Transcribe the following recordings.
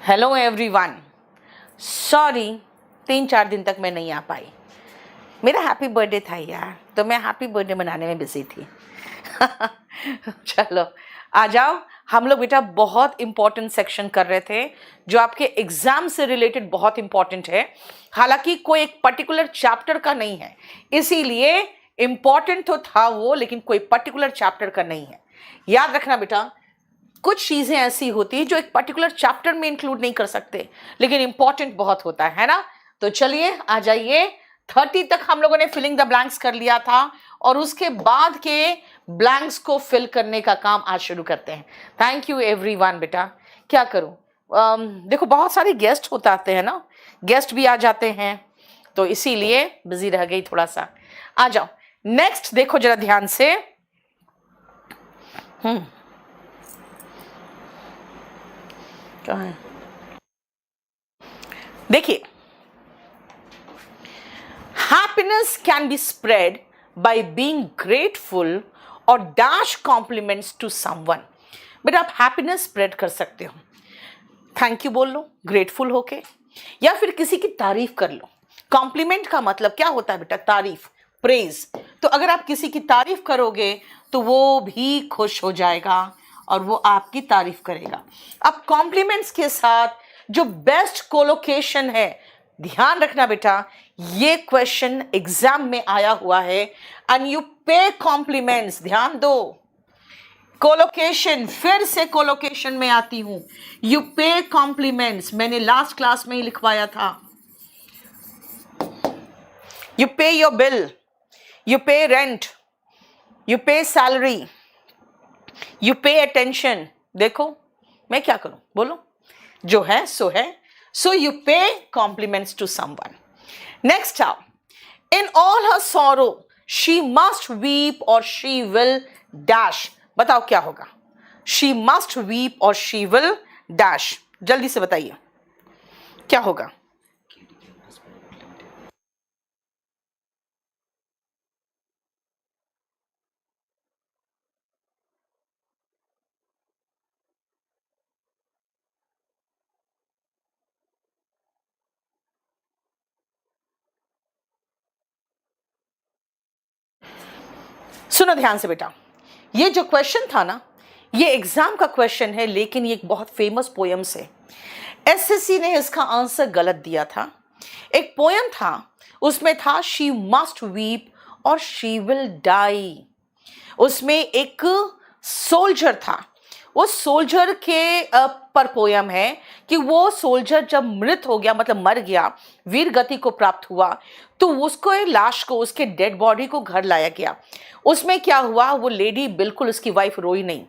Hello everyone, sorry 3-4 दिन तक मैं नहीं आ पाई। मेरा हैप्पी बर्थडे था यार, तो मैं हैप्पी बर्थडे मनाने में बिजी थी। चलो आ जाओ, हम लोग बेटा बहुत इंपॉर्टेंट सेक्शन कर रहे थे जो आपके एग्जाम से रिलेटेड बहुत इंपॉर्टेंट है। हालांकि कोई एक पर्टिकुलर चैप्टर का नहीं है, इसीलिए इंपॉर्टेंट तो था वो, लेकिन कोई पर्टिकुलर चैप्टर का नहीं है। याद रखना बेटा, कुछ चीजें ऐसी होती है जो एक पर्टिकुलर चैप्टर में इंक्लूड नहीं कर सकते, लेकिन इंपॉर्टेंट बहुत होता है ना। तो चलिए आ जाइए, 30 तक हम लोगों ने फिलिंग द ब्लैंक्स कर लिया था और उसके बाद के ब्लैंक्स को फिल करने का काम आज शुरू करते हैं। Thank you everyone. बेटा क्या करूं, देखो बहुत सारे गेस्ट होते आते हैं ना, गेस्ट भी आ जाते हैं, तो इसीलिए बिजी रह गई थोड़ा सा। आ जाओ नेक्स्ट, देखो जरा ध्यान से। कहाँ है, देखिए, happiness can be spread by being grateful और डैश कॉम्प्लीमेंट्स टू समवन। बेटा आप हैप्पीनेस स्प्रेड कर सकते हो, थैंक यू बोल लो ग्रेटफुल होके, या फिर किसी की तारीफ कर लो। कॉम्प्लीमेंट का मतलब क्या होता है बेटा, तारीफ, प्रेज। तो अगर आप किसी की तारीफ करोगे तो वो भी खुश हो जाएगा और वो आपकी तारीफ करेगा। अब कॉम्प्लीमेंट्स के साथ जो बेस्ट कोलोकेशन है, ध्यान रखना बेटा, ये क्वेश्चन एग्जाम में आया हुआ है। एंड यू पे कॉम्प्लीमेंट्स, ध्यान दो, कोलोकेशन, फिर से कोलोकेशन में आती हूं। यू पे कॉम्प्लीमेंट्स, मैंने लास्ट क्लास में ही लिखवाया था। यू पे योर बिल, यू पे रेंट, यू पे सैलरी, यू पे अटेंशन। देखो मैं क्या करूं, बोलो, जो है सो है। सो यू पे कॉम्प्लीमेंट्स टू समवन। नेक्स्ट आओ, in all her sorrow she must weep or she will dash. बताओ क्या होगा, she must weep or she will dash, जल्दी से बताइए क्या होगा। सुनो ध्यान से बेटा, ये जो क्वेश्चन था ना, ये एग्जाम का क्वेश्चन है, लेकिन ये एक बहुत फेमस पोयम से, एसएससी ने इसका आंसर गलत दिया था। एक पोयम था, उसमें था she must weep or she will die. उसमें एक सोल्जर था, वो सोल्जर के पर पोयम है कि वो सोल्जर जब मृत हो गया, मतलब मर गया, वीर गति को प्राप्त हुआ, तो उसको लाश को, उसके डेड बॉडी को घर लाया गया। उसमें क्या हुआ, वो लेडी बिल्कुल उसकी वाइफ रोई नहीं।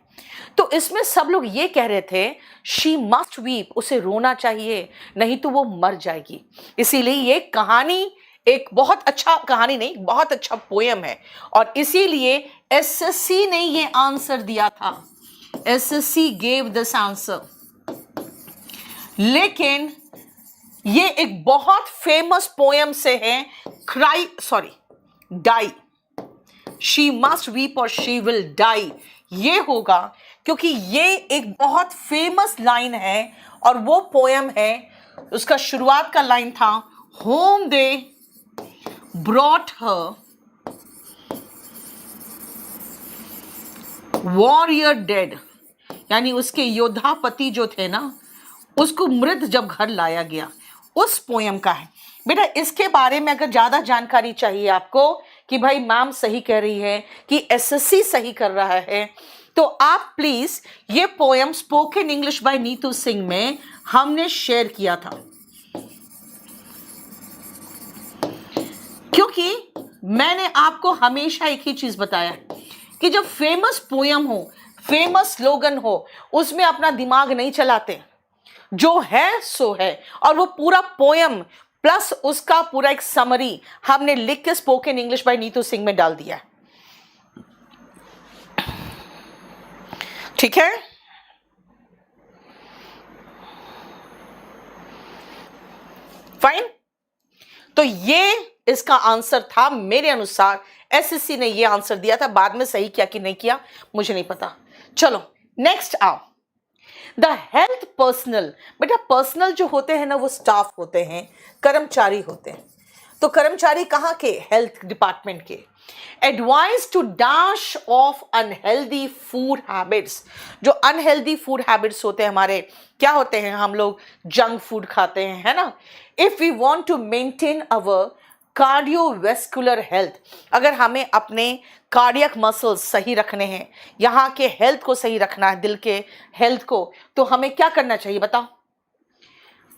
तो इसमें सब लोग ये कह रहे थे शी मस्ट वीप, उसे रोना चाहिए, नहीं तो वो मर जाएगी। इसीलिए ये कहानी एक बहुत अच्छा कहानी नहीं, बहुत अच्छा पोयम है, और इसीलिए एसएससी ने ये आंसर दिया था। SSC gave this answer. लेकिन ये एक बहुत फेमस पोयम से है, cry, sorry, die, she must weep or she will die. ये होगा क्योंकि ये एक बहुत फेमस लाइन है, और वो पोयम है, उसका शुरुआत का लाइन था, home they brought her warrior dead, यानी उसके योद्धापति जो थे ना, उसको मृत जब घर लाया गया, उस पोयम का है। बेटा इसके बारे में अगर ज्यादा जानकारी चाहिए आपको कि भाई मैम सही कह रही है कि एसएससी सही कर रहा है, तो आप प्लीज, ये poem spoken English by Neetu Singh में हमने शेयर किया था। क्योंकि मैंने आपको हमेशा एक ही चीज बताया कि जब फेमस पोयम हो, फेमस स्लोगन हो, उसमें अपना दिमाग नहीं चलाते, जो है सो है। और वो पूरा पोयम प्लस उसका पूरा एक समरी हमने लिख के spoken English by Neetu Singh में डाल दिया है, ठीक है। फाइन, तो ये इसका आंसर था मेरे अनुसार। एसएससी ने ये आंसर दिया था, बाद में सही किया कि नहीं किया मुझे नहीं पता। चलो नेक्स्ट आओ, द हेल्थ पर्सनल, बेटा पर्सनल जो होते हैं ना वो स्टाफ होते हैं, कर्मचारी होते हैं। तो कर्मचारी कहाँ के? हेल्थ डिपार्टमेंट के। Advise to dash of unhealthy food habits, जो अनहेल्दी फूड हैबिट्स होते हैं हमारे, क्या होते हैं? हम लोग जंक फूड खाते हैं, है ना। If we want to maintain our cardiovascular health, अगर हमें अपने कार्डियक मसल्स सही रखने हैं, यहाँ के हेल्थ को सही रखना है, दिल के हेल्थ को, तो हमें क्या करना चाहिए बताओ?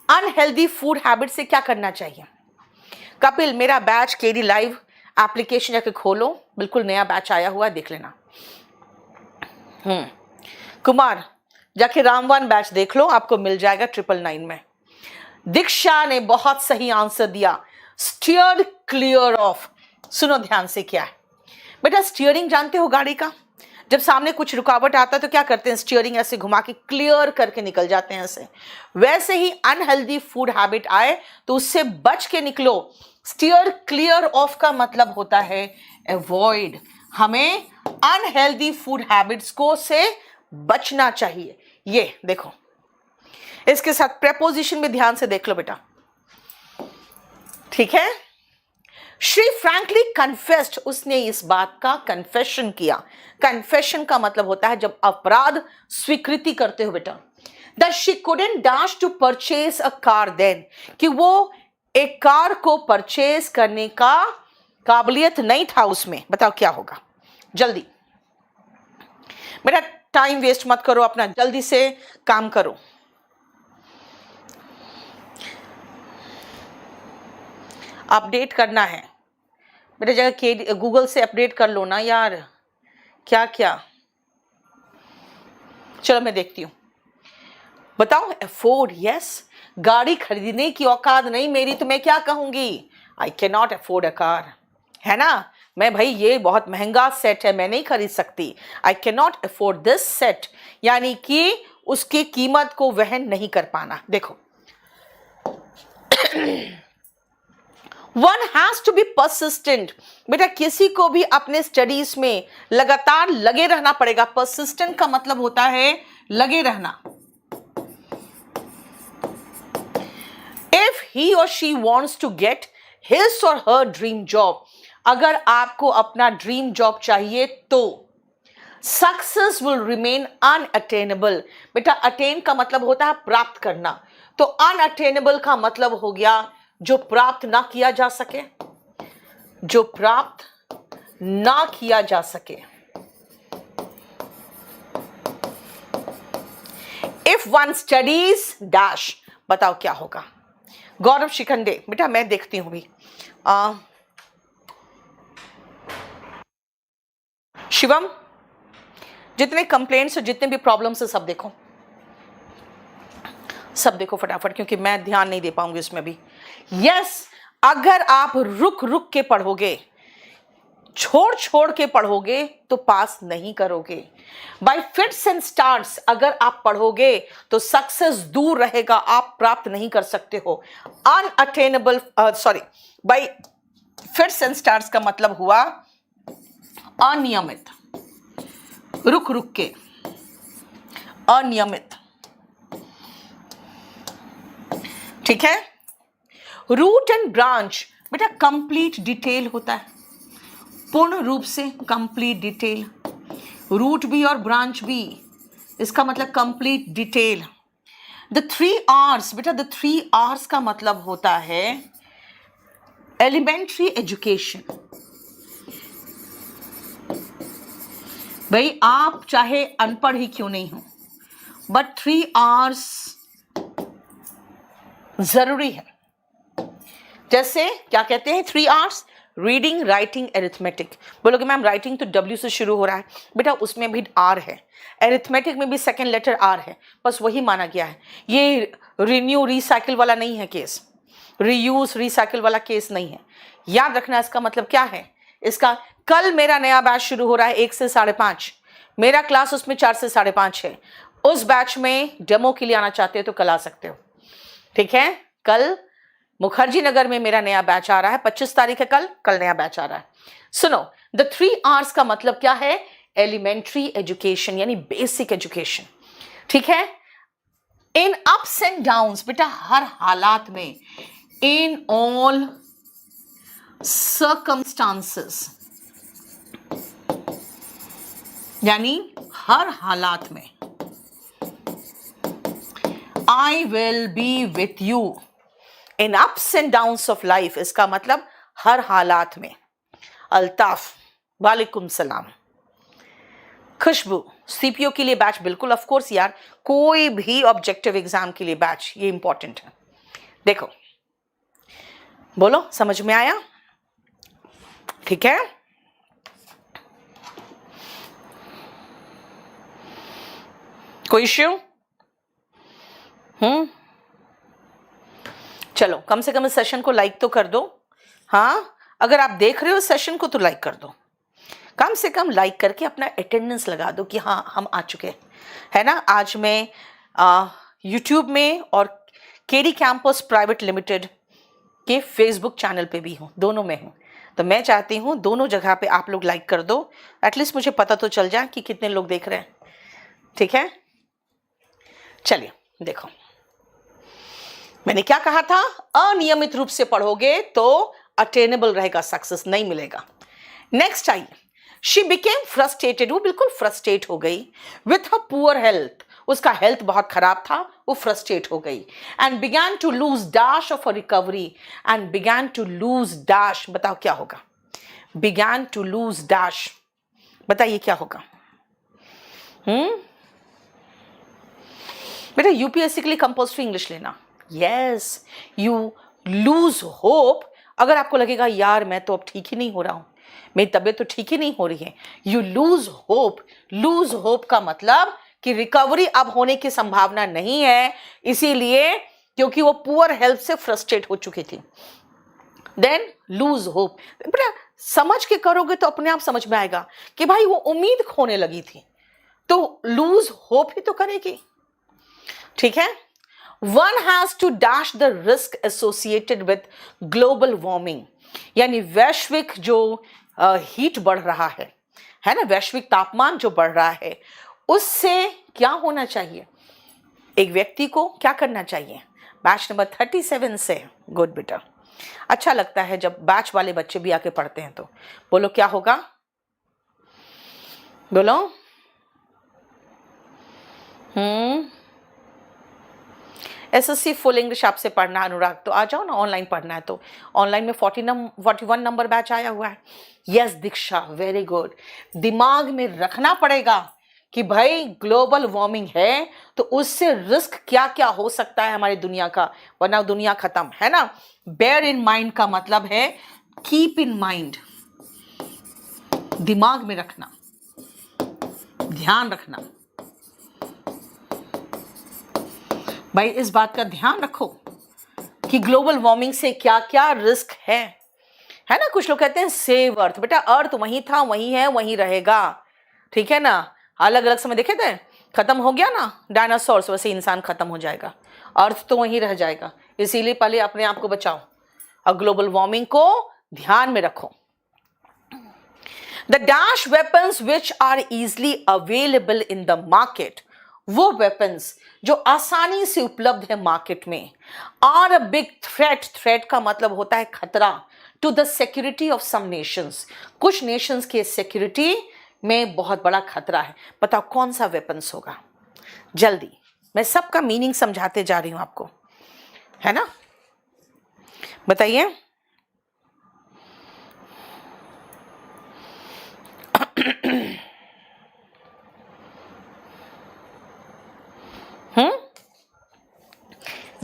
अनहेल्दी फूड हैबिट से क्या करना चाहिए? कपिल, मेरा बैच केडी लाइव एप्लीकेशन जाके खोलो, बिल्कुल नया बैच आया हुआ है, देख लेना। कुमार, जाके रामवन बैच देख लो, आपको मिल जाएगा 999 में। दीक्षा ने बहुत सही आंसर दिया, स्टीयर क्लियर ऑफ। सुनो ध्यान से, क्या है बेटा? स्टीयरिंग जानते हो गाड़ी का? जब सामने कुछ रुकावट आता है तो क्या करते हैं? स्टीयरिंग ऐसे घुमा के क्लियर करके निकल जाते हैं ऐसे। वैसे ही अनहेल्दी फूड हैबिट आए तो उससे बच के निकलो। स्टीयर क्लियर ऑफ का मतलब होता है अवॉइड। हमें अनहेल्दी फूड हैबिट्स को से बचना चाहिए। ये देखो, इसके साथ प्रेपोजिशन में ध्यान से देख लो बेटा, ठीक है। श्री फ्रैंकली कन्फेस्ड, उसने इस बात का कन्फेशन किया। कन्फेशन का मतलब होता है जब अपराध स्वीकृति करते हो बेटा। That she couldn't dash to purchase a car then, कि वो एक कार को परचेज करने का काबिलियत नहीं था उसमें। बताओ क्या होगा? जल्दी बेटा, टाइम वेस्ट मत करो, अपना जल्दी से काम करो। अपडेट करना है बेटा, जगह गूगल से अपडेट कर लो ना यार, क्या क्या। चलो मैं देखती हूं, बताओ। अफोर्ड, यस, गाड़ी खरीदने की औकात नहीं मेरी, तो मैं क्या कहूंगी? I can not afford a car, है ना। मैं भाई ये बहुत महंगा सेट है, मैं नहीं खरीद सकती। I can not afford this set, यानी कि उसकी कीमत को वहन नहीं कर पाना। देखो, one has to be persistent, बेटा किसी को भी अपने स्टडीज में लगातार लगे रहना पड़ेगा। परसिस्टेंट का मतलब होता है लगे रहना। If he or she wants to get his or her dream job, अगर आपको अपना ड्रीम जॉब चाहिए तो सक्सेस विल रिमेन अनअटेनेबल। बेटा अटेन का मतलब होता है प्राप्त करना, तो अनअटेनेबल का मतलब हो गया जो प्राप्त ना किया जा सके, जो प्राप्त ना किया जा सके। इफ वन स्टडीज डैश, बताओ क्या होगा? गौरव शिखंडे, बेटा मैं देखती हूं भी। शिवम, जितने कंप्लेंट्स और जितने भी प्रॉब्लम्स है सब देखो, सब देखो फटाफट, क्योंकि मैं ध्यान नहीं दे पाऊंगी उसमें भी। यस, अगर आप रुक रुक के पढ़ोगे, छोड़ छोड़ के पढ़ोगे तो पास नहीं करोगे। बाय फिट्स एंड स्टार्ट्स अगर आप पढ़ोगे तो सक्सेस दूर रहेगा, आप प्राप्त नहीं कर सकते हो। Unattainable, sorry, bye fits and starts का मतलब हुआ अनियमित, रुक रुक के, अनियमित, ठीक है। रूट एंड ब्रांच, बेटा कंप्लीट डिटेल होता है, पूर्ण रूप से कंप्लीट डिटेल। रूट भी और ब्रांच भी, इसका मतलब कंप्लीट डिटेल। द 3 R's, बेटा द 3 R's का मतलब होता है एलिमेंट्री एजुकेशन। भाई आप चाहे अनपढ़ ही क्यों नहीं हो, बट 3 R's जरूरी है। जैसे क्या कहते हैं 3 R's? Reading, writing, arithmetic. बोलोगे मैम राइटिंग तो W से शुरू हो रहा है, बेटा उसमें भी R है। एरिथमेटिक में भी सेकेंड लेटर R है, बस वही माना गया है। ये रिन्यू रिसाइकिल वाला नहीं है केस, रीयूज रिसाइकिल वाला केस नहीं है। याद रखना इसका मतलब क्या है। इसका कल मेरा नया बैच शुरू हो रहा है 1 से 5:30, मेरा क्लास उसमें 4 से 5:30 है। उस बैच में डेमो के लिए आना चाहते हो तो कल आ सकते हो, ठीक है। कल मुखर्जी नगर में मेरा नया बैच आ रहा है, 25 तारीख है कल नया बैच आ रहा है। सुनो, द 3 R's का मतलब क्या है? एलिमेंट्री एजुकेशन यानी बेसिक एजुकेशन, ठीक है। इन अप्स एंड डाउन्स, बेटा हर हालात में, इन ऑल सर्कमस्टांसेस, यानी हर हालात में, I will be with you in ups and downs of life, इसका मतलब हर हालात में। अल्ताफ वालेकुम सलाम। खुशबू सीपीओ के लिए बैच, बिल्कुल ऑफ कोर्स यार, कोई भी ऑब्जेक्टिव एग्जाम के लिए बैच, ये इंपॉर्टेंट है। देखो बोलो समझ में आया? ठीक है, कोई इश्यू? चलो कम से कम इस सेशन को लाइक तो कर दो। हाँ, अगर आप देख रहे हो सेशन को तो लाइक कर दो, कम से कम लाइक करके अपना अटेंडेंस लगा दो कि हाँ हम आ चुके हैं, है ना। आज मैं यूट्यूब में और केडी कैंपस प्राइवेट लिमिटेड के फेसबुक चैनल पे भी हूँ, दोनों में हूँ। तो मैं चाहती हूँ दोनों जगह पे आप लोग लाइक कर दो, एटलीस्ट मुझे पता तो चल जाए कि कितने लोग देख रहे हैं। ठीक है, चलिए देखो मैंने क्या कहा था, अनियमित रूप से पढ़ोगे तो अटेनेबल रहेगा, सक्सेस नहीं मिलेगा। नेक्स्ट आइए, शी बिकेम फ्रस्ट्रेटेड, वो बिल्कुल फ्रस्ट्रेट हो गई, विथ हर पुअर हेल्थ, उसका हेल्थ बहुत खराब था, वो फ्रस्ट्रेट हो गई। And began to lose dash of a recovery, and began to lose dash, बताओ क्या होगा? बिगैन टू लूज डैश, बताइए क्या होगा? बेटा यूपीएससी के लिए कंपल्सरी इंग्लिश लेना। यस, यू लूज होप, अगर आपको लगेगा यार मैं तो अब ठीक ही नहीं हो रहा हूं, मेरी तबीयत तो ठीक ही नहीं हो रही है, you lose hope. Lose hope का मतलब कि रिकवरी अब होने की संभावना नहीं है, इसीलिए क्योंकि वो पुअर हेल्थ से फ्रस्ट्रेट हो चुकी थी। देन लूज होप, बेटा समझ के करोगे तो अपने आप समझ में आएगा कि भाई वो उम्मीद खोने लगी थी, तो लूज होप ही तो करेगी। ठीक है, one has to dash the risk associated with global warming, यानी वैश्विक जो हीट बढ़ रहा है ना, वैश्विक तापमान जो बढ़ रहा है, उससे क्या होना चाहिए? एक व्यक्ति को क्या करना चाहिए? बैच नंबर 37 से, गुड बेटा, अच्छा लगता है जब बैच वाले बच्चे भी आके पढ़ते हैं। तो बोलो क्या होगा, बोलो। एसएससी फुल इंग्लिश आपसे पढ़ना अनुराग, तो आ जाओ ना, ऑनलाइन पढ़ना है तो ऑनलाइन में 41 नंबर बैच आया हुआ है। यस दीक्षा, वेरी गुड, दिमाग में रखना पड़ेगा कि भाई ग्लोबल वार्मिंग है तो उससे रिस्क क्या क्या हो सकता है हमारी दुनिया का, वरना दुनिया खत्म, है ना। बेयर इन माइंड का मतलब है कीप इन माइंड, दिमाग में रखना, ध्यान रखना। भाई इस बात का ध्यान रखो कि ग्लोबल वार्मिंग से क्या क्या रिस्क है ना। कुछ लोग कहते हैं सेव अर्थ, बेटा अर्थ वहीं था, वहीं है, वहीं रहेगा, ठीक है ना। अलग अलग समय देखे थे, खत्म हो गया ना डायनासोर्स, वैसे इंसान खत्म हो जाएगा, अर्थ तो वहीं रह जाएगा। इसीलिए पहले अपने आप को बचाओ और ग्लोबल वार्मिंग को ध्यान में रखो। The dash weapons which are easily available in the market, वो वेपन्स जो आसानी से उपलब्ध है मार्केट में, are a big threat, threat का मतलब होता है खतरा, to the security of some nations, कुछ नेशंस के सिक्योरिटी में बहुत बड़ा खतरा है। बताओ कौन सा वेपन्स होगा? जल्दी, मैं सबका मीनिंग समझाते जा रही हूं आपको, है ना, बताइए।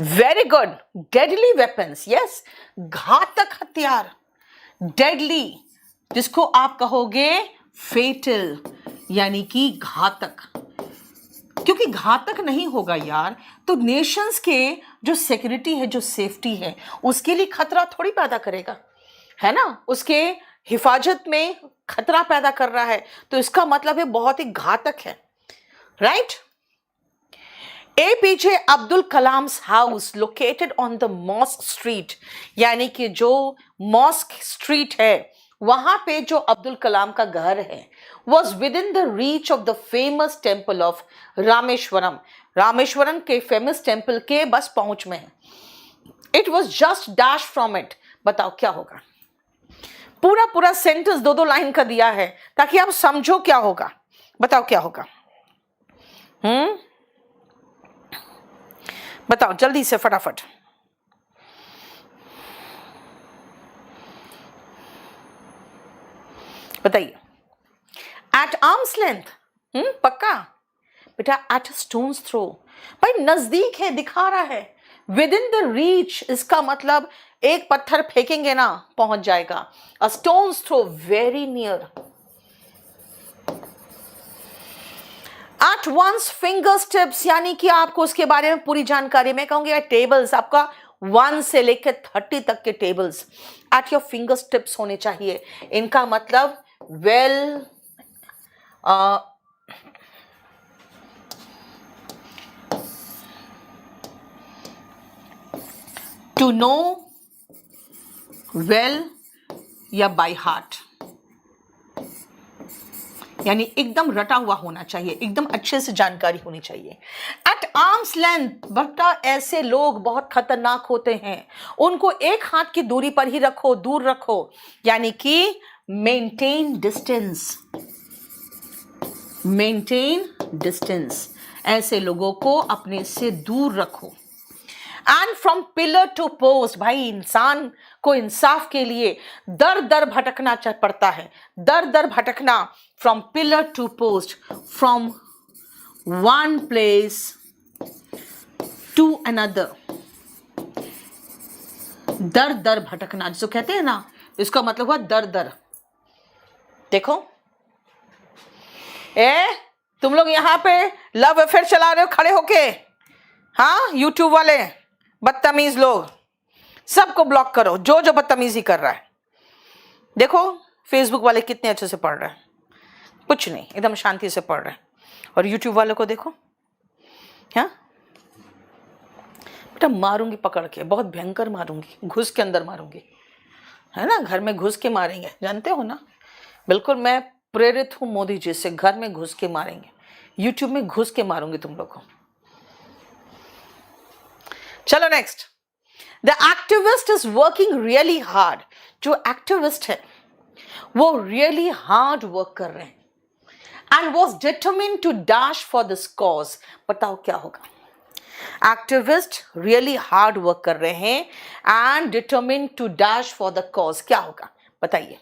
Very good, deadly weapons, yes, घातक हथियार, डेडली, जिसको आप कहोगे फेटल, यानी कि घातक। क्योंकि घातक नहीं होगा यार तो नेशंस के जो सिक्योरिटी है, जो सेफ्टी है, उसके लिए खतरा थोड़ी पैदा करेगा, है ना, उसके हिफाजत में खतरा पैदा कर रहा है, तो इसका मतलब है बहुत ही घातक है, right. APJ Abdul Kalam's house located on the mosque street, यानी कि जो मॉस्क स्ट्रीट है वहां पे जो अब्दुल कलाम का घर है was with in the reach of the famous temple of Rameswaram. Rameswaram के फेमस टेम्पल के बस पहुंच में है। It was just dash from it. बताओ क्या होगा? पूरा पूरा सेंटेंस 2-2 लाइन का दिया है ताकि आप समझो क्या होगा। बताओ क्या होगा? बताओ जल्दी से, फटाफट। बताइए। At arm's length. पक्का बेटा? At stone's throw. भाई नजदीक है, दिखा रहा है। विद इन द रीच, इसका मतलब एक पत्थर फेंकेंगे ना पहुंच जाएगा। A stones throw, very near. At once fingers tips, यानी कि आपको उसके बारे में पूरी जानकारी। मैं कहूंगी टेबल्स, आपका 1 से लेकर 30 तक के tables at your fingers tips होने चाहिए। इनका मतलब वेल टू नो वेल या बाय हार्ट, यानी एकदम रटा हुआ होना चाहिए, एकदम अच्छे से जानकारी होनी चाहिए। एट आर्म्स लेंथ, बेटा ऐसे लोग बहुत खतरनाक होते हैं, उनको एक हाथ की दूरी पर ही रखो, दूर रखो, यानी कि मेंटेन डिस्टेंस। मेंटेन डिस्टेंस, ऐसे लोगों को अपने से दूर रखो। And from pillar to post, भाई इंसान को इंसाफ के लिए दर दर भटकना पड़ता है, दर दर भटकना। From pillar to post, from one place to another, दर दर भटकना जिसको कहते हैं ना, इसका मतलब हुआ दर दर। देखो तुम लोग यहां पे लव अफेयर चला रहे हो खड़े होके, हाँ यूट्यूब वाले बदतमीज लोग, सबको ब्लॉक करो जो बदतमीजी कर रहा है। देखो फेसबुक वाले कितने अच्छे से पढ़ रहे हैं, कुछ नहीं, एकदम शांति से पढ़ रहे हैं। और यूट्यूब वालों को देखो, हाँ बेटा मारूंगी पकड़ के, बहुत भयंकर मारूंगी, घुस के अंदर मारूंगी, है ना, घर में घुस के मारेंगे, जानते हो ना। बिल्कुल मैं प्रेरित हूं मोदी जी से, घर में घुस के मारेंगे, यूट्यूब में घुस के मारूंगी तुम लोग को। चलो next. The activist is working really hard. जो एक्टिविस्ट है वो रियली हार्ड वर्क कर रहे हैं and was determined to dash for this cause. बताओ क्या होगा? एक्टिविस्ट रियली हार्ड वर्क कर रहे हैं and determined to dash for the cause, क्या होगा बताइए?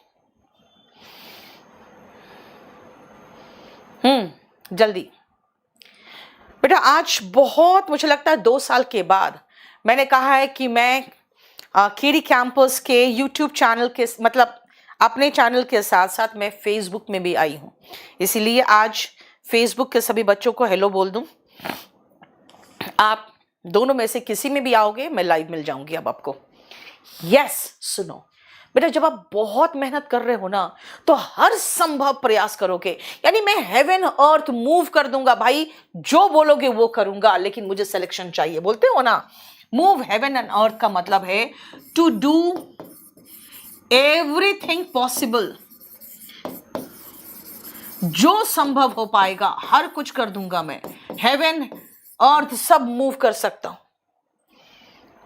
जल्दी बेटा। आज बहुत मुझे लगता है 2 साल के बाद मैंने कहा है कि मैं केडी कैंपस के यूट्यूब चैनल के, मतलब अपने चैनल के साथ साथ मैं फेसबुक में भी आई हूँ, इसीलिए आज फेसबुक के सभी बच्चों को हेलो बोल दूं। आप दोनों में से किसी में भी आओगे मैं लाइव मिल जाऊंगी अब आपको। यस सुनो बेटा, जब आप बहुत मेहनत कर रहे हो ना तो हर संभव प्रयास करोगे, यानी मैं हेवन अर्थ मूव कर दूंगा भाई, जो बोलोगे वो करूंगा, लेकिन मुझे सिलेक्शन चाहिए, बोलते हो ना। मूव हेवन एंड अर्थ का मतलब है टू डू एवरीथिंग पॉसिबल, जो संभव हो पाएगा हर कुछ कर दूंगा मैं, हेवन अर्थ सब मूव कर सकता हूं।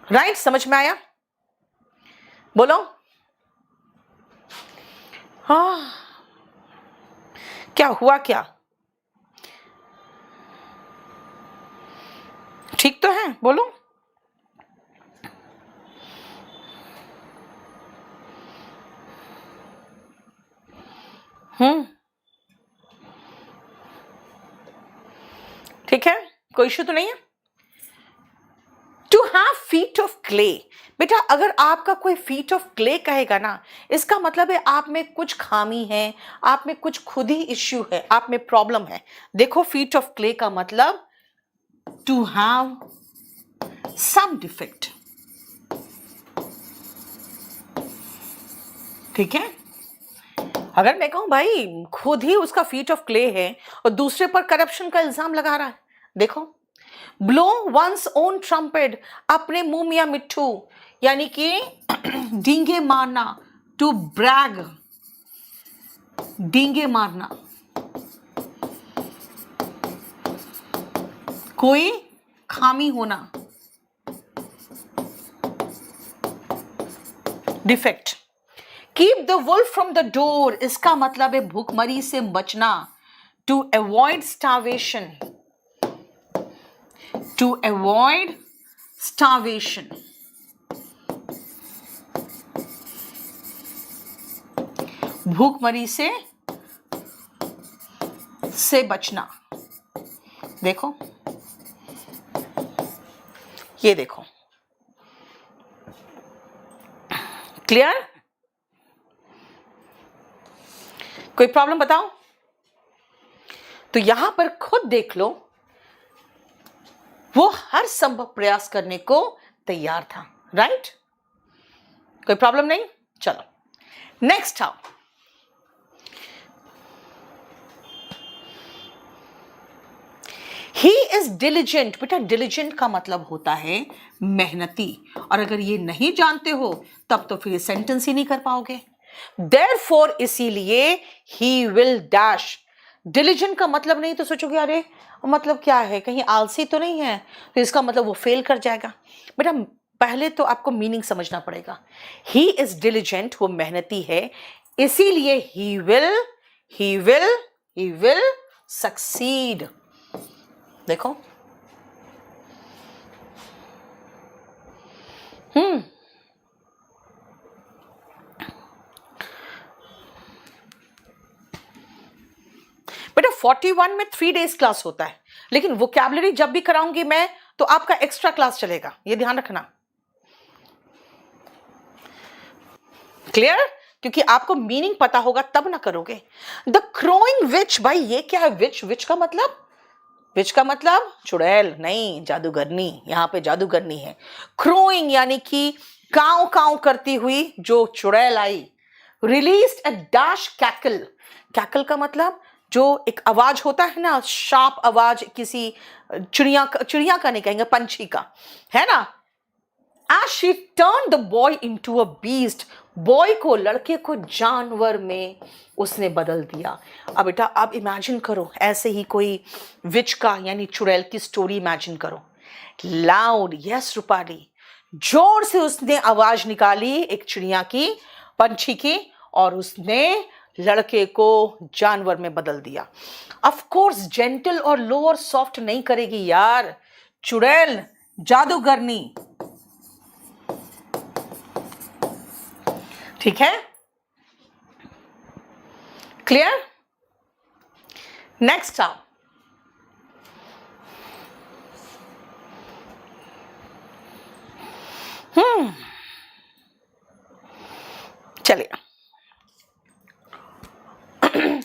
राइट, समझ में आया? बोलो हाँ, क्या हुआ? क्या ठीक तो है? बोलो। ठीक है, कोई इश्यू तो नहीं है। To have feet of clay, बेटा अगर आपका कोई फीट ऑफ क्ले कहेगा ना, इसका मतलब है आप में कुछ खामी है, आप में कुछ खुद ही इश्यू है, आप में प्रॉब्लम है। देखो फीट ऑफ क्ले का मतलब टू हैव सम डिफेक्ट, ठीक है। अगर मैं कहूं भाई खुद ही उसका फीट ऑफ क्ले है और दूसरे पर करप्शन का इल्जाम लगा रहा है, देखो ब्लो वंस ओन ट्रम्पेट, अपने मुंह मियां मिट्ठू, यानी कि डींगे मारना, टू ब्रैग, डींगे मारना, कोई खामी होना, defect. Keep the wolf from the door, इसका मतलब है भूखमरी से बचना, to avoid starvation, to avoid starvation. भूखमरी से बचना। देखो, ये देखो, क्लियर? कोई प्रॉब्लम बताओ? तो यहां पर खुद देख लो, वो हर संभव प्रयास करने को तैयार था, राइट? कोई प्रॉब्लम नहीं? चलो नेक्स्ट आओ। He is diligent. बेटा डिलिजेंट का मतलब होता है मेहनती, और अगर ये नहीं जानते हो तब तो फिर सेंटेंस ही नहीं कर पाओगे। देयरफॉर, इसीलिए, ही विल डैश। डिलिजेंट का मतलब नहीं तो सोचोगे अरे मतलब क्या है, कहीं आलसी तो नहीं है, तो इसका मतलब वो फेल कर जाएगा। बेटा पहले तो आपको मीनिंग समझना पड़ेगा। ही इज डिलिजेंट, वो मेहनती है, इसीलिए ही विल सक्सीड। देखो, बेटा 41 में 3 डेज क्लास होता है, लेकिन वोकैबुलरी जब भी कराऊंगी मैं तो आपका एक्स्ट्रा क्लास चलेगा, ये ध्यान रखना। क्लियर? क्योंकि आपको मीनिंग पता होगा तब ना करोगे। द क्रोइंग विच, भाई ये क्या है? विच का मतलब, विच का मतलब चुड़ैल नहीं, जादूगरनी। यहां पे जादूगरनी है। क्रोइंग यानी कि काव काव करती हुई जो चुड़ैल आई। Released a dash cackle. Cackle का मतलब जो एक आवाज होता है ना, शार्प आवाज, किसी चिड़िया का नहीं कहेंगे, पंछी का, है ना। As she turned the boy into a beast, boy को, लड़के को जानवर में उसने बदल दिया। अब बेटा आप इमेजिन करो, ऐसे ही कोई विच का यानी चुड़ैल की स्टोरी इमेजिन करो। लाउड, यस रूपाली, जोर से उसने आवाज निकाली एक चिड़िया की, पंछी की, और उसने लड़के को जानवर में बदल दिया। ऑफ कोर्स जेंटल और लो और सॉफ्ट नहीं करेगी यार, चुड़ैल जादूगरनी, ठीक है? क्लियर? नेक्स्ट आओ। चलिए।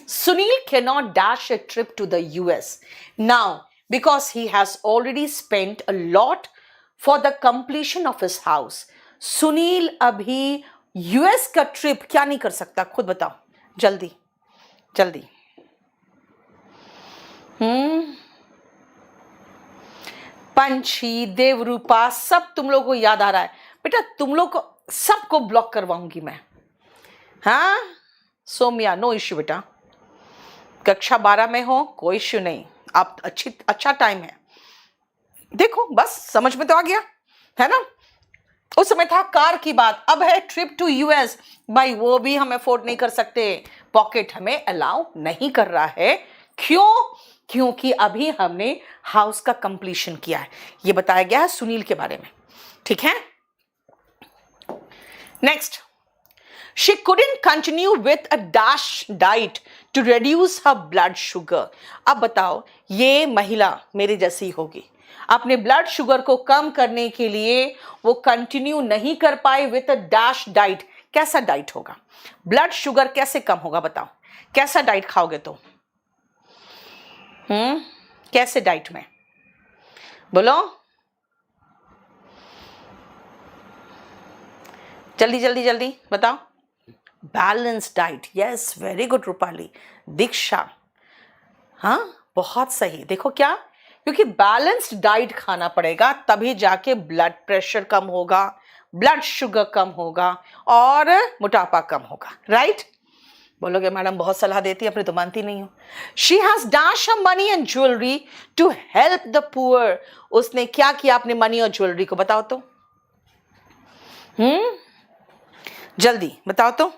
Sunil cannot dash a trip to the US now because he has already spent a lot for the completion of his house. Sunil अभी यूएस का ट्रिप क्या नहीं कर सकता, खुद बताओ जल्दी जल्दी। पंछी, देवरूपा, सब तुम लोगों को याद आ रहा है। बेटा तुम लोग को सबको ब्लॉक करवाऊंगी मैं, हाँ। सोमिया, नो इश्यू बेटा, कक्षा 12 में हो कोई इश्यू नहीं, आप अच्छा टाइम है। देखो बस समझ में तो आ गया है ना। उस समय था कार की बात, अब है ट्रिप टू यूएस। भाई वो भी हम अफोर्ड नहीं कर सकते, पॉकेट हमें अलाउ नहीं कर रहा है। क्यों? क्योंकि अभी हमने हाउस का कंप्लीशन किया है। ये बताया गया है सुनील के बारे में, ठीक है। Next, she couldn't continue with a dash diet to reduce her blood sugar। अब बताओ, ये महिला मेरे जैसी होगी, अपने ब्लड शुगर को कम करने के लिए वो कंटिन्यू नहीं कर पाई विथ अ डैश डाइट। कैसा डाइट होगा? ब्लड शुगर कैसे कम होगा बताओ, कैसा डाइट खाओगे तो? कैसे डाइट में बोलो, जल्दी जल्दी जल्दी बताओ। Balance diet, yes very good Rupali, Diksha, हाँ बहुत सही। देखो क्या, क्योंकि बैलेंस्ड डाइट खाना पड़ेगा तभी जाके ब्लड प्रेशर कम होगा, ब्लड शुगर कम होगा और मोटापा कम होगा, राइट। बोलोगे मैडम बहुत सलाह देती है, अपनी तो मानती नहीं हो। She has dash money and jewellery to help the poor. उसने क्या किया अपने मनी और ज्वेलरी को, बताओ तो। जल्दी बताओ तो।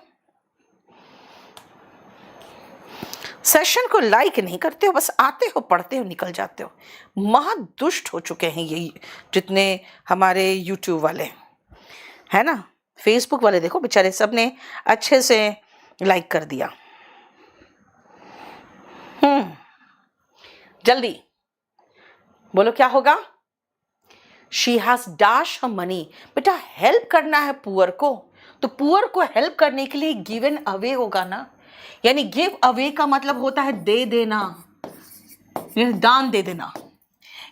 सेशन को लाइक नहीं करते हो, बस आते हो, पढ़ते हो, निकल जाते हो। महा दुष्ट हो चुके हैं ये जितने हमारे यूट्यूब वाले है ना। फेसबुक वाले देखो बेचारे, सब ने अच्छे से लाइक कर दिया। जल्दी बोलो क्या होगा। She has dash her money. बेटा हेल्प करना है पुअर को, तो पुअर को हेल्प करने के लिए गिवन अवे होगा ना। यानी गिव अवे का मतलब होता है दे देना, दान दे देना।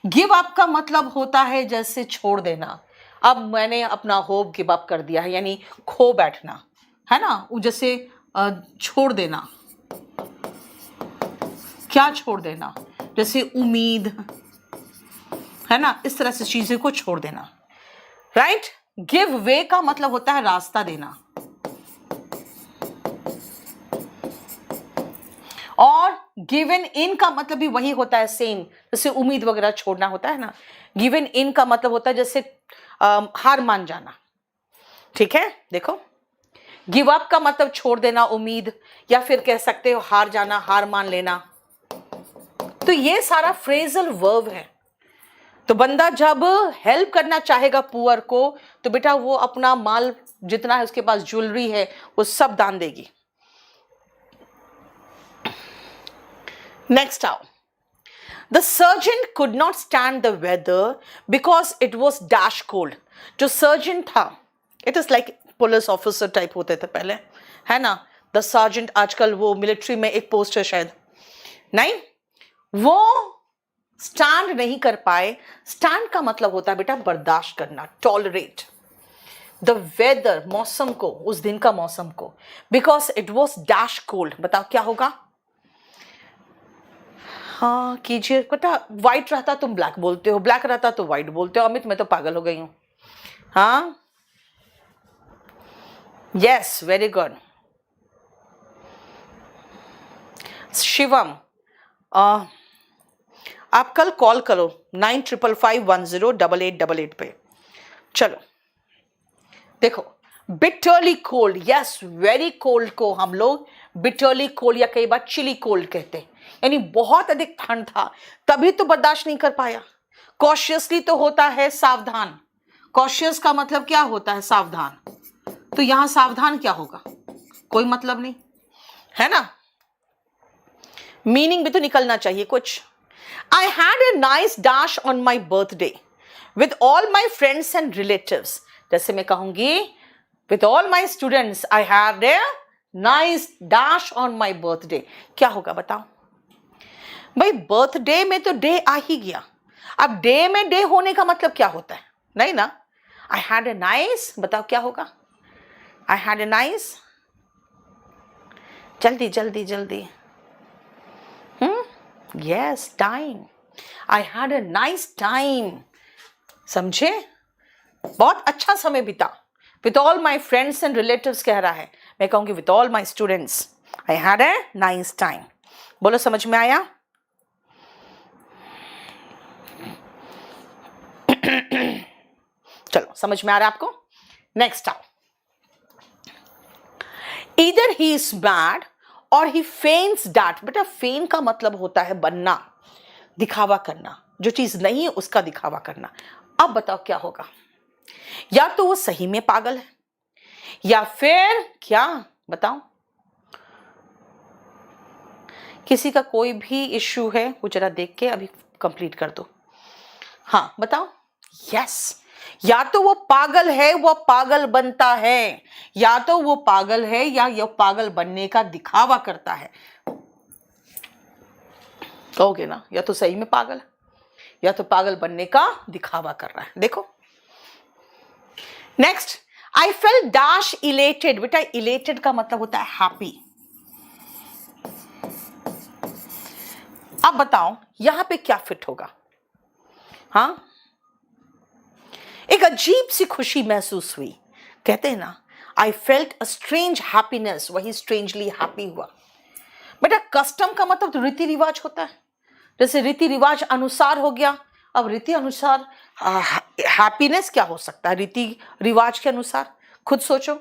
गिव अप का मतलब होता है जैसे छोड़ देना। अब मैंने अपना होप गिव अप कर दिया है, यानी खो बैठना है ना, वो जैसे छोड़ देना। क्या छोड़ देना, जैसे उम्मीद है ना, इस तरह से चीजें को छोड़ देना। राइट। गिव वे का मतलब होता है रास्ता देना, और गिवन इन का मतलब भी वही होता है सेम, जैसे उम्मीद वगैरह छोड़ना होता है ना। गिवन इन का मतलब होता है जैसे हार मान जाना। ठीक है, देखो गिव अप का मतलब छोड़ देना उम्मीद, या फिर कह सकते हो हार जाना, हार मान लेना। तो ये सारा फ्रेजल वर्ब है। तो बंदा जब हेल्प करना चाहेगा पुअर को, तो बेटा वो अपना माल जितना है उसके पास, ज्वेलरी है, वो सब दान देगी। नेक्स्ट आओ। The surgeon could not stand the weather because it was dash cold. जो सर्जन था, it is like police officer type होते थे पहले, है ना। द सर्जेंट आजकल वो मिलिट्री में एक पोस्ट है शायद, नहीं, वो स्टैंड नहीं कर पाए। स्टैंड का मतलब होता है बेटा बर्दाश्त करना, टॉलरेट द वेदर, मौसम को, उस दिन का मौसम को, because it was dash cold. बताओ क्या होगा। हाँ कीजिए बेटा। व्हाइट रहता तुम ब्लैक बोलते हो, ब्लैक रहता तो व्हाइट बोलते हो। अमित मैं तो पागल हो गई हूं। हाँ यस, वेरी गुड। शिवम आप कल कॉल करो 9555108888 पे। चलो देखो, bitterly cold, yes very cold को हम लोग बिटरली कोल्ड या कई बार चिली कोल्ड कहते हैं, यानी बहुत अधिक ठंड था तभी तो बर्दाश्त नहीं कर पाया। कॉशियसली तो होता है सावधान, कॉशियस का मतलब क्या होता है सावधान, तो यहां सावधान क्या होगा, कोई मतलब नहीं है ना। मीनिंग भी तो निकलना चाहिए कुछ। I had a nice dash on my birthday with all my friends and relatives. जैसे मैं कहूंगी with all my students I had a nice dash on my birthday. क्या होगा बताओ भाई। बर्थडे में तो डे आ ही गया, अब डे में डे होने का मतलब क्या होता है, नहीं ना। I had a nice, बताओ क्या होगा। I had a nice, जल्दी जल्दी जल्दी। Yes, time. I had a nice time. समझे, बहुत अच्छा समय बीता। With all my friends and relatives कह रहा है, मैं कहूंगी with all my students I had a nice time. बोलो समझ में आया। चलो समझ में आ रहा है आपको। नेक्स्ट आओ। Either he is bad और ही फेन्स डैट। बेटा फेन का मतलब होता है बनना, दिखावा करना, जो चीज नहीं है उसका दिखावा करना। अब बताओ क्या होगा। या तो वो सही में पागल है, या फिर क्या बताओ, किसी का कोई भी इश्यू है वो जरा देख के अभी कंप्लीट कर दो। हाँ बताओ। यस, या तो वो पागल है, वो पागल बनता है, या तो वो पागल है या ये पागल बनने का दिखावा करता है। कहोगे ना, या तो सही में पागल है या तो पागल बनने का दिखावा कर रहा है। देखो नेक्स्ट, आई फेल डैश इलेटेड। बेटा इलेटेड का मतलब होता है हैप्पी। अब बताओ यहां पे क्या फिट होगा। हाँ, एक अजीब सी खुशी महसूस हुई, कहते हैं ना I felt a strange happiness, वही स्ट्रेंजली हैप्पी हुआ। बेटा कस्टम का मतलब तो रीति रिवाज होता है, जैसे रीति रिवाज अनुसार हो गया। अब रीति अनुसार हैप्पीनेस क्या हो सकता है रीति रिवाज के अनुसार, खुद सोचो,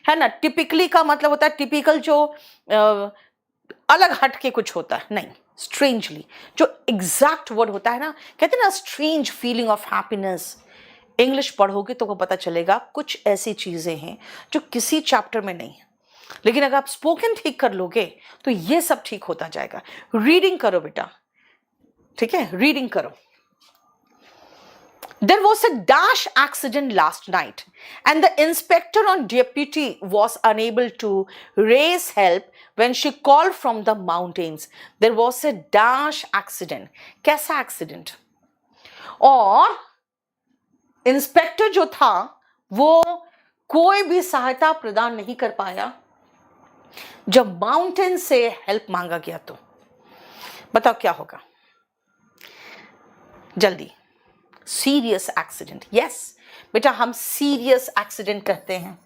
है ना। टिपिकली का मतलब होता है टिपिकल, जो अलग हट के कुछ होता है, नहीं, स्ट्रेंजली जो एग्जैक्ट वर्ड होता है ना, कहते हैं ना strange feeling of happiness. English पढ़ोगे तो को पता चलेगा कुछ ऐसी चीजें हैं जो किसी चैप्टर में नहीं है, लेकिन अगर आप स्पोकन ठीक कर लोगे तो ये सब ठीक होता जाएगा। रीडिंग करो बेटा, ठीक है, रीडिंग करो। There was a dash accident last night and the inspector on deputy was unable to raise help when she called from the mountains. There was a dash accident. कैसा accident? और inspector जो था वो कोई भी सहायता प्रदान नहीं कर पाया जब माउंटेन से हेल्प मांगा गया। तो बताओ क्या होगा जल्दी। सीरियस एक्सीडेंट, यस बेटा, हम सीरियस एक्सीडेंट कहते हैं,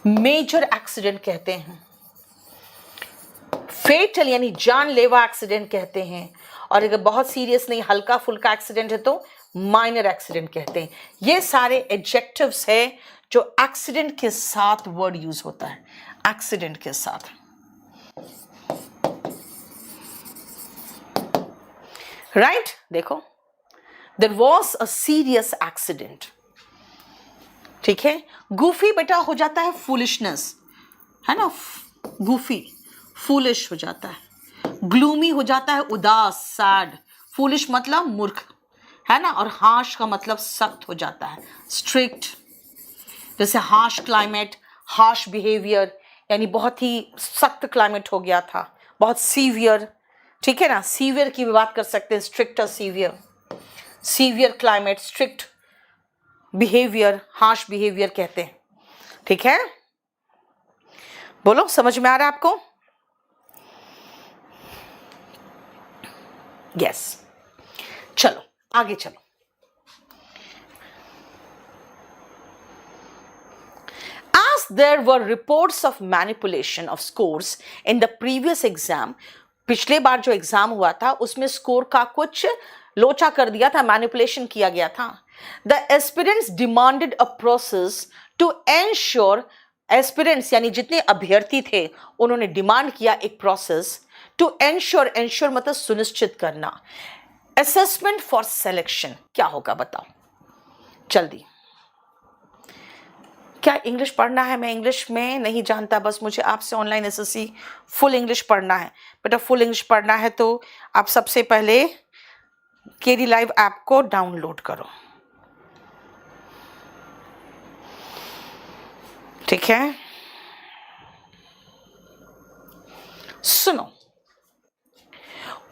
मेजर एक्सीडेंट कहते हैं, फेटल यानी जानलेवा एक्सीडेंट कहते हैं, और अगर बहुत सीरियस नहीं हल्का फुल्का एक्सीडेंट है तो माइनर एक्सीडेंट कहते हैं। ये सारे एडजेक्टिव्स है जो एक्सीडेंट के साथ वर्ड यूज होता है, एक्सीडेंट के साथ। राइट देखो, there was a serious accident, ठीक है। गूफी बेटा हो जाता है फूलिशनेस, है ना, गूफी फूलिश हो जाता है। ग्लूमी हो जाता है उदास, सैड। फूलिश मतलब मूर्ख, है ना, और हार्श का मतलब सख्त हो जाता है, स्ट्रिक्ट। जैसे हार्श क्लाइमेट, हार्श बिहेवियर, यानी बहुत ही सख्त क्लाइमेट हो गया था, बहुत सीवियर, ठीक है ना। सीवियर की भी बात कर सकते हैं, स्ट्रिक्ट और severe. Severe climate, strict behaviour, harsh behaviour कहते हैं, ठीक है। बोलो समझ में आ रहा है आपको? यस, चलो आगे चलो। As there were reports of manipulation of scores in the previous exam, पिछले बार जो एग्जाम हुआ था उसमें स्कोर का कुछ लोचा कर दिया था, मैनिपुलेशन किया गया था। The aspirants demanded a process to ensure, aspirants यानी जितने अभ्यर्थी थे उन्होंने डिमांड किया एक प्रोसेस टू एंश्योर, एंश्योर मतलब सुनिश्चित करना, असेसमेंट फॉर सिलेक्शन। क्या होगा बताओ जल्दी। क्या इंग्लिश पढ़ना है? मैं इंग्लिश में नहीं जानता, बस मुझे आपसे ऑनलाइन एसएससी फुल इंग्लिश पढ़ना है। बेटा फुल इंग्लिश पढ़ना है तो आप सबसे पहले केडी लाइव ऐप को डाउनलोड करो, ठीक है। सुनो,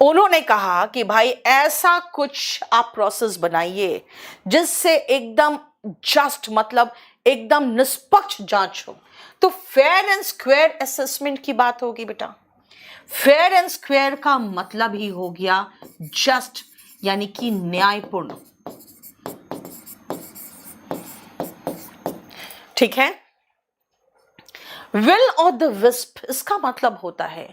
उन्होंने कहा कि भाई ऐसा कुछ आप प्रोसेस बनाइए जिससे एकदम जस्ट मतलब एकदम निष्पक्ष जांच हो। तो फेयर एंड स्क्वायर असेसमेंट की बात होगी बेटा। फेयर एंड स्क्वायर का मतलब ही हो गया जस्ट, यानी कि न्यायपूर्ण, ठीक है। विल ऑफ द विस्प, इसका मतलब होता है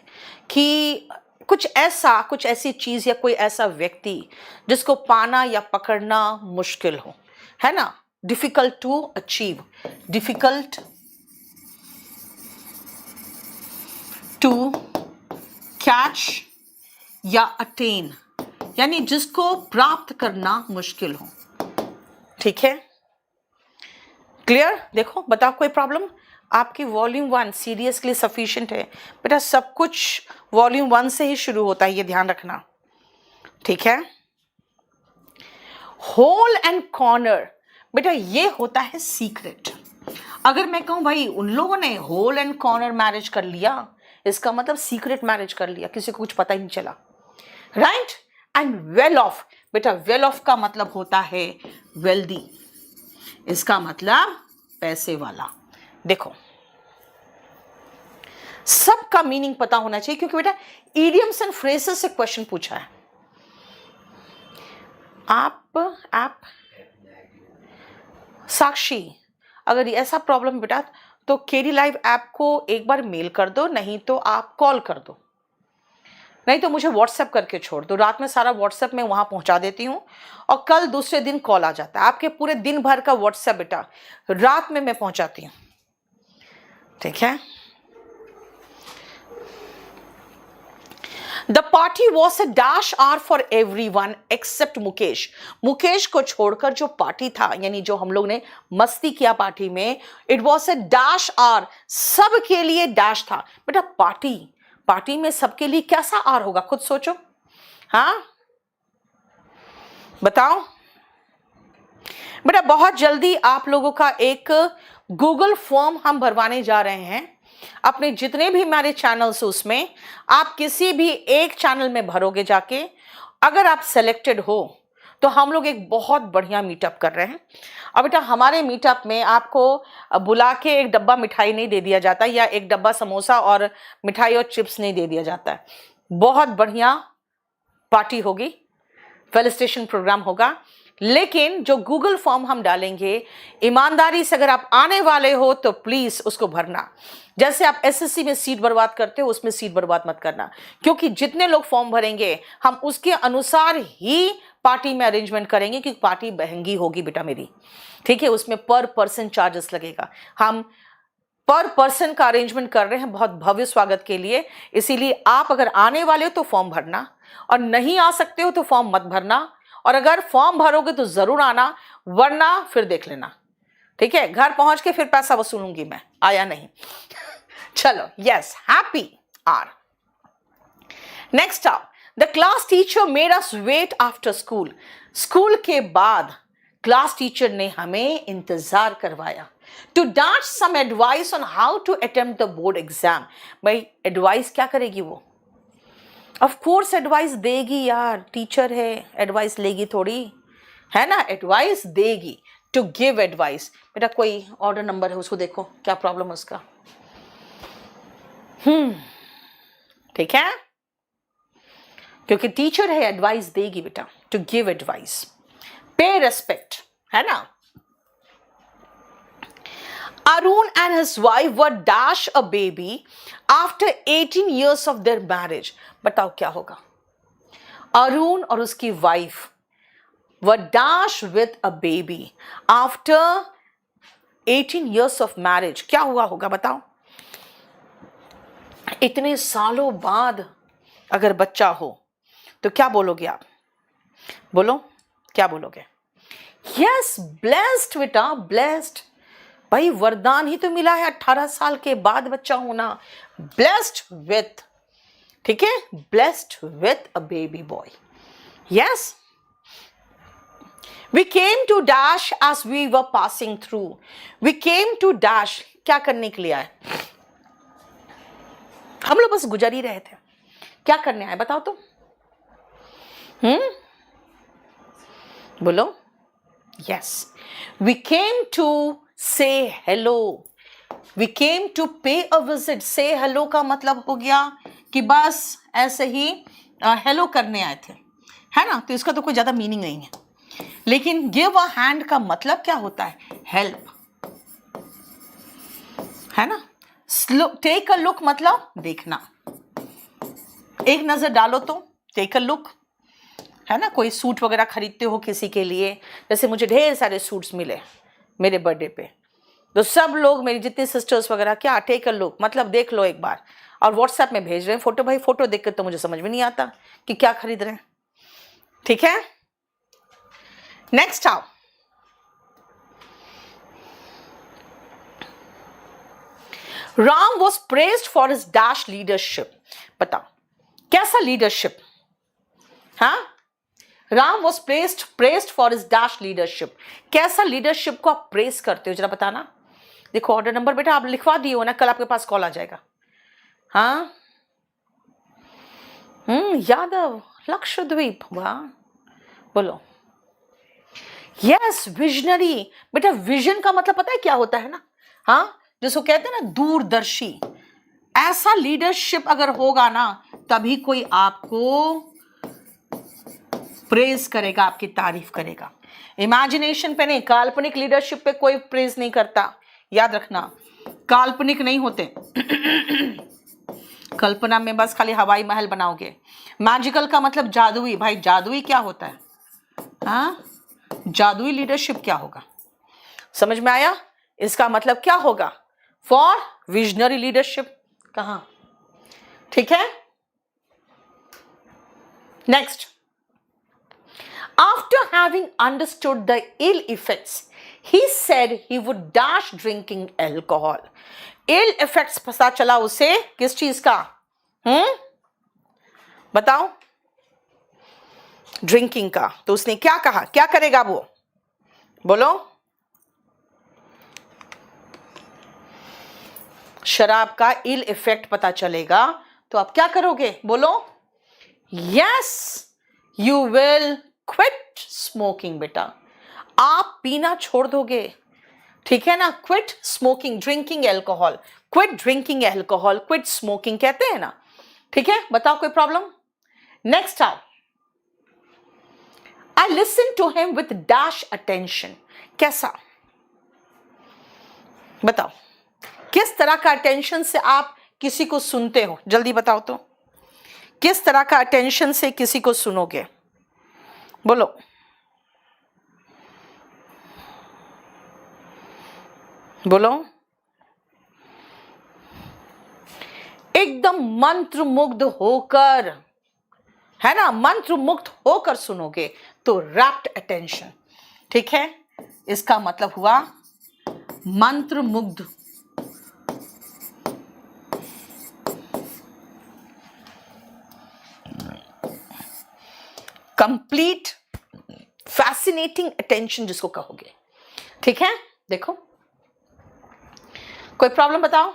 कि कुछ ऐसा, कुछ ऐसी चीज या कोई ऐसा व्यक्ति जिसको पाना या पकड़ना मुश्किल हो, है ना। Difficult to achieve, difficult to catch या अटेन, यानी जिसको प्राप्त करना मुश्किल हो, ठीक है। क्लियर? देखो बताओ कोई प्रॉब्लम? आपकी वॉल्यूम 1 सीरियसली सफिशिएंट है बेटा, सब कुछ वॉल्यूम 1 से ही शुरू होता है, ये ध्यान रखना, ठीक है। होल एंड कॉर्नर बेटा ये होता है सीक्रेट। अगर मैं कहूं भाई उन लोगों ने होल एंड कॉर्नर मैरिज कर लिया, इसका मतलब सीक्रेट मैरिज कर लिया, किसी को कुछ पता ही नहीं चला, राइट। एंड वेल ऑफ, बेटा वेल ऑफ का मतलब होता है वेल्दी, इसका मतलब पैसे वाला। देखो सबका मीनिंग पता होना चाहिए, क्योंकि बेटा इडियम्स एंड फ्रेजेस से क्वेश्चन पूछा है। आप साक्षी, अगर ऐसा प्रॉब्लम है बेटा तो केडी लाइव ऐप को एक बार मेल कर दो, नहीं तो आप कॉल कर दो, नहीं तो मुझे व्हाट्सएप करके छोड़ दो। रात में सारा व्हाट्सएप में वहां पहुंचा देती हूँ और कल दूसरे दिन कॉल आ जाता है। आपके पूरे दिन भर का व्हाट्सएप बेटा रात में मैं पहुंचाती हूँ, ठीक है। The party was a dash R for everyone except Mukesh. Mukesh को छोड़कर जो पार्टी था, यानी जो हम लोग ने मस्ती किया पार्टी में, it was a dash R, सबके लिए डैश था। बेटा पार्टी में सबके लिए कैसा आर होगा, खुद सोचो, हाँ बताओ बेटा। बहुत जल्दी आप लोगों का एक गूगल फॉर्म हम भरवाने जा रहे हैं। अपने जितने भी हमारे चैनल्स उसमें आप किसी भी एक चैनल में भरोगे जाके, अगर आप सेलेक्टेड हो तो हम लोग एक बहुत बढ़िया मीटअप कर रहे हैं। अब बेटा हमारे मीटअप में आपको बुला के एक डब्बा मिठाई नहीं दे दिया जाता, या एक डब्बा समोसा और मिठाई और चिप्स नहीं दे दिया जाता है। बहुत बढ़िया पार्टी होगी, फेलिसिटेशन प्रोग्राम होगा। लेकिन जो गूगल फॉर्म हम डालेंगे, ईमानदारी से अगर आप आने वाले हो तो प्लीज उसको भरना। जैसे आप एसएससी में सीट बर्बाद करते हो, उसमें सीट बर्बाद मत करना, क्योंकि जितने लोग फॉर्म भरेंगे हम उसके अनुसार ही पार्टी में अरेंजमेंट करेंगे, क्योंकि पार्टी महंगी होगी बेटा मेरी, ठीक है। उसमें पर पर्सन चार्जेस लगेगा। हम पर पर्सन का अरेंजमेंट कर रहे हैं बहुत भव्य स्वागत के लिए। इसीलिए आप अगर आने वाले हो तो फॉर्म भरना, और नहीं आ सकते हो तो फॉर्म मत भरना। और अगर फॉर्म भरोगे तो जरूर आना, वरना फिर देख लेना, ठीक है। घर पहुंच के फिर पैसा वसूलूंगी मैं, आया नहीं। चलो, yes, happy R. Next up, the class teacher made us wait after school. School के बाद क्लास टीचर ने हमें इंतजार करवाया to daunt some advice on how to attempt the board exam. भाई एडवाइस क्या करेगी वो? ऑफ कोर्स एडवाइस देगी यार, टीचर है, एडवाइस लेगी थोड़ी, है ना, एडवाइस देगी, टू गिव एडवाइस। बेटा कोई ऑर्डर नंबर है, उसको देखो क्या प्रॉब्लम है उसका, ठीक है, क्योंकि टीचर है, एडवाइस देगी बेटा, टू गिव एडवाइस, पे रेस्पेक्ट, है ना। Arun and his wife were dash a baby after 18 years of their marriage. बताओ क्या होगा? अरुण और उसकी wife were dash with a baby after 18 years of marriage. क्या हुआ होगा बताओ? इतने सालों बाद अगर बच्चा हो तो क्या बोलोगे आप? बोलो क्या बोलोगे? Yes, blessed बेटा, blessed। भाई वरदान ही तो मिला है 18 साल के बाद बच्चा होना। ब्लेस्ड विथ, ठीक है, blessed with a baby boy. Yes, we came to dash as we were passing through. We came to dash, क्या करने के लिए आए? हम लोग बस गुजर ही रहे थे, क्या करने आए बताओ तो? बोलो। Yes, we came to say hello, we came to pay a visit। say hello का मतलब हो गया कि बस ऐसे ही हेलो करने आए थे, है ना, तो इसका तो कोई ज्यादा मीनिंग नहीं है। लेकिन गिव अ हैंड का मतलब क्या होता है? हेल्प, है ना। टेक अ लुक मतलब देखना, एक नजर डालो तो टेक अ लुक, है ना। कोई सूट वगैरह खरीदते हो किसी के लिए, जैसे मुझे ढेर सारे सूट्स मिले मेरे बर्थडे पे, तो सब लोग मेरी जितनी सिस्टर्स वगैरह, क्या टेक अ लुक मतलब देख लो एक बार, और व्हाट्सएप में भेज रहे हैं फोटो। भाई फोटो देख कर तो मुझे समझ में नहीं आता कि क्या खरीद रहे हैं, ठीक है। नेक्स्ट आओ, Ram was praised for his dash leadership. बताओ कैसा लीडरशिप? हाँ, Ram was pressed for his dash leadership. कैसा लीडरशिप को आप प्रेस करते हो जरा बताना। देखो ऑर्डर नंबर बेटा आप लिखवा दिए हो ना, कल आपके पास कॉल आ जाएगा। हाँ, यादव, लक्षद्वीप, वाह, बोलो। Yes, visionary. बेटा विजन का मतलब पता है क्या होता है ना? हाँ, जिसको कहते हैं ना दूरदर्शी। ऐसा लीडरशिप अगर होगा ना, तभी कोई आपको प्रेज करेगा, आपकी तारीफ करेगा। इमेजिनेशन पे नहीं, काल्पनिक लीडरशिप पे कोई प्रेज नहीं करता, याद रखना, काल्पनिक नहीं होते। कल्पना में बस खाली हवाई महल बनाओगे। मैजिकल का मतलब जादुई, भाई जादुई क्या होता है? हाँ, जादुई लीडरशिप क्या होगा? समझ में आया? इसका मतलब क्या होगा? For visionary leadership. कहां? ठीक है, next. After having understood the ill effects, he said he would dash drinking alcohol. Ill effects पता चला उसे किस चीज का? बताओ। ड्रिंकिंग का। तो उसने क्या कहा, क्या करेगा वो? बोलो। शराब का इल इफेक्ट पता चलेगा तो आप क्या करोगे? बोलो। Yes, you will quit smoking. बेटा आप पीना छोड़ दोगे, ठीक है ना? Quit smoking, drinking alcohol, quit drinking alcohol, quit smoking कहते हैं ना, ठीक है? बताओ कोई प्रॉब्लम? नेक्स्ट आओ। I listen to him with dash attention. कैसा? बताओ किस तरह का अटेंशन से आप किसी को सुनते हो? जल्दी बताओ तो, किस तरह का अटेंशन से किसी को सुनोगे? बोलो। बोलो। एकदम मंत्र मुग्ध होकर, है ना, मंत्र मुग्ध होकर सुनोगे तो रैप्ट अटेंशन, ठीक है? इसका मतलब हुआ मंत्र मुग्ध। कंप्लीट फैसिनेटिंग अटेंशन जिसको कहोगे, ठीक है? देखो कोई प्रॉब्लम बताओ?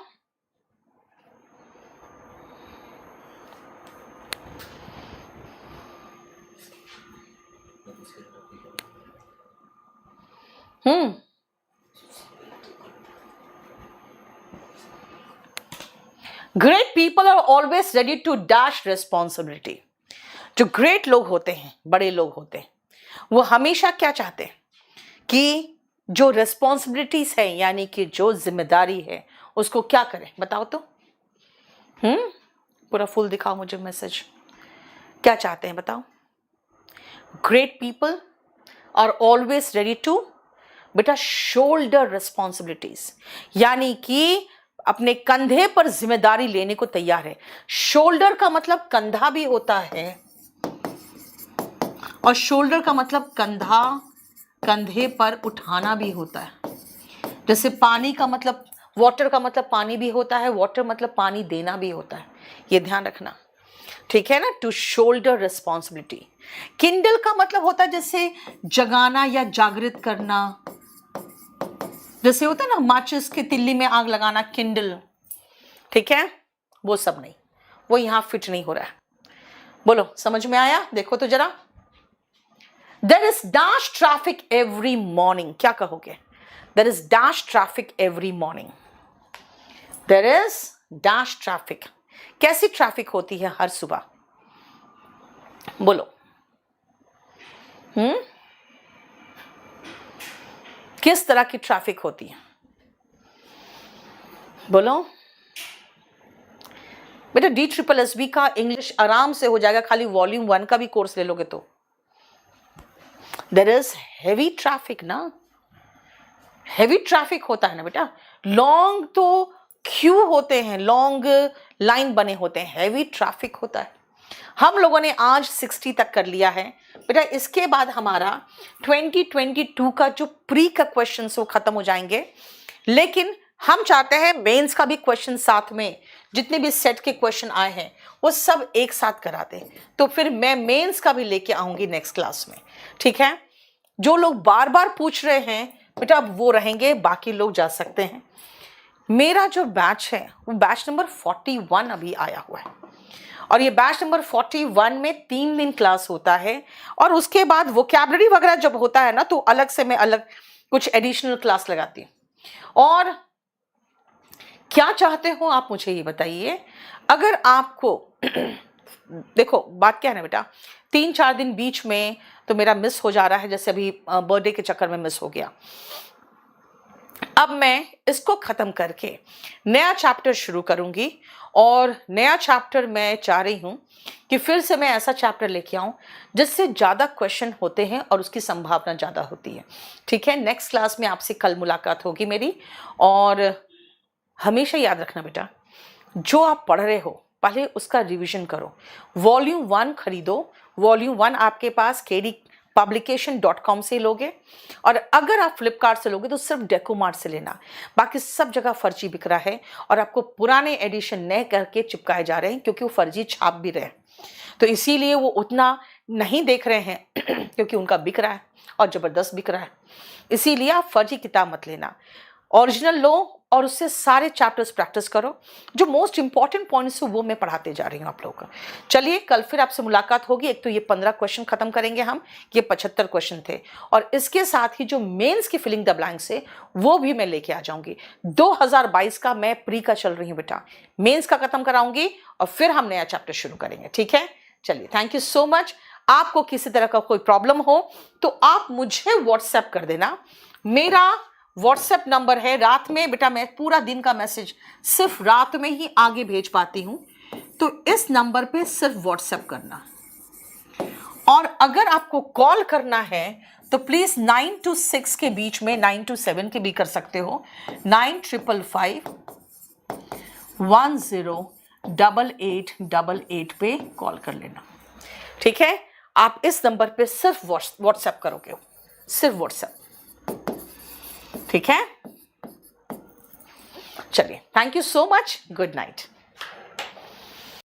Great people are always ready to dash responsibility. जो ग्रेट लोग होते हैं, बड़े लोग होते हैं, वो हमेशा क्या चाहते हैं कि जो रिस्पॉन्सिबिलिटीज है, यानी कि जो जिम्मेदारी है, उसको क्या करें? बताओ तो। पूरा फुल दिखाओ मुझे मैसेज। क्या चाहते हैं बताओ? Great people are always ready to, बेटा, शोल्डर रिस्पॉन्सिबिलिटीज, यानी कि अपने कंधे पर जिम्मेदारी लेने को तैयार है। शोल्डर का मतलब कंधा भी होता है, और शोल्डर का मतलब कंधा, कंधे पर उठाना भी होता है। जैसे पानी का मतलब, वाटर का मतलब पानी भी होता है, वाटर मतलब पानी देना भी होता है, ये ध्यान रखना, ठीक है ना? To shoulder responsibility. किंडल का मतलब होता है जैसे जगाना या जागृत करना, जैसे होता है ना माचिस की तिल्ली में आग लगाना, किंडल, ठीक है? वो सब नहीं, वो यहां फिट नहीं हो रहा है। बोलो, समझ में आया? देखो तो जरा। There is dash traffic every morning. क्या कहोगे? There is dash traffic every morning. There is dash traffic. कैसी ट्रैफिक होती है हर सुबह? बोलो। किस तरह की ट्रैफिक होती है? बोलो। बेटा DSSB का इंग्लिश आराम से हो जाएगा, खाली वॉल्यूम 1 का भी कोर्स ले लोगे तो। देयर इज हेवी ट्रैफिक ना, हेवी ट्रैफिक होता है ना बेटा। लॉन्ग तो क्यू होते हैं, लॉन्ग लाइन बने होते हैं, हेवी ट्रैफिक होता है। हम लोगों ने आज 60 तक कर लिया है बेटा। इसके बाद हमारा 2022 का जो प्री का क्वेश्चन वो खत्म हो जाएंगे, लेकिन हम चाहते हैं मेंस का भी क्वेश्चन साथ में, जितने भी सेट के क्वेश्चन आए हैं वो सब एक साथ करा दें। तो फिर मैं मेंस का भी लेके आऊंगी नेक्स्ट क्लास में, ठीक है? जो लोग बार बार पूछ रहे हैं बेटा अब वो रहेंगे, बाकी लोग जा सकते हैं। मेरा जो बैच है वो बैच नंबर 41 अभी आया हुआ है, और ये बैच नंबर 41 में 3 दिन क्लास होता है, और उसके बाद वोकैबुलरी वगैरह जब होता है ना तो अलग से मैं अलग कुछ एडिशनल क्लास लगाती हूँ। और क्या चाहते हो आप मुझे ये बताइए। अगर आपको देखो बात क्या है ना बेटा, 3-4 दिन बीच में तो मेरा मिस हो जा रहा है, जैसे अभी बर्थडे के चक्कर में मिस हो गया। अब मैं इसको खत्म करके नया चैप्टर शुरू करूंगी, और नया चैप्टर मैं चाह रही हूं कि फिर से मैं ऐसा चैप्टर लेके आऊं जिससे ज़्यादा क्वेश्चन होते हैं और उसकी संभावना ज़्यादा होती है। ठीक है, नेक्स्ट क्लास में आपसे कल मुलाकात होगी मेरी। और हमेशा याद रखना बेटा, जो आप पढ़ रहे हो पहले उसका रिवीजन करो। वॉल्यूम 1 खरीदो। वॉल्यूम 1 आपके पास kdpublication.com से लोगे, और अगर आप फ्लिपकार्ट से लोगे तो सिर्फ डेकोमार्ट से लेना। बाकी सब जगह फर्जी बिक रहा है और आपको पुराने एडिशन नए करके चिपकाए जा रहे हैं, क्योंकि वो फर्जी छाप भी रहे हैं। तो इसीलिए वो उतना नहीं देख रहे हैं क्योंकि उनका बिक रहा है और ज़बरदस्त बिक रहा है। इसीलिए आप फर्जी किताब मत लेना, ओरिजिनल लो और उससे सारे चैप्टर्स प्रैक्टिस करो। जो मोस्ट इंपॉर्टेंट पॉइंट्स है वो मैं पढ़ाते जा रही हूँ आप लोगों को। चलिए, कल फिर आपसे मुलाकात होगी। एक तो ये 15 क्वेश्चन खत्म करेंगे हम, ये 75 क्वेश्चन थे, और इसके साथ ही जो मेंस की फिलिंग द ब्लैंक्स है वो भी मैं लेके आ जाऊंगी। 2022 का मैं प्री का चल रही हूँ बेटा, मेंस का खत्म कराऊंगी और फिर हम नया चैप्टर शुरू करेंगे। ठीक है, चलिए, थैंक यू सो मच। आपको किसी तरह का कोई प्रॉब्लम हो तो आप मुझे व्हाट्सएप कर देना। मेरा व्हाट्सएप नंबर है, रात में बेटा मैं पूरा दिन का मैसेज सिर्फ रात में ही आगे भेज पाती हूं, तो इस नंबर पे सिर्फ व्हाट्सएप करना। और अगर आपको कॉल करना है तो प्लीज 9 to 6 के बीच में, 9 to 7 के भी कर सकते हो, 9555108888 पे कॉल कर लेना। ठीक है, आप इस नंबर पे सिर्फ व्हाट्सएप करोगे, सिर्फ व्हाट्सएप। ठीक है, चलिए, thank you so much, good night.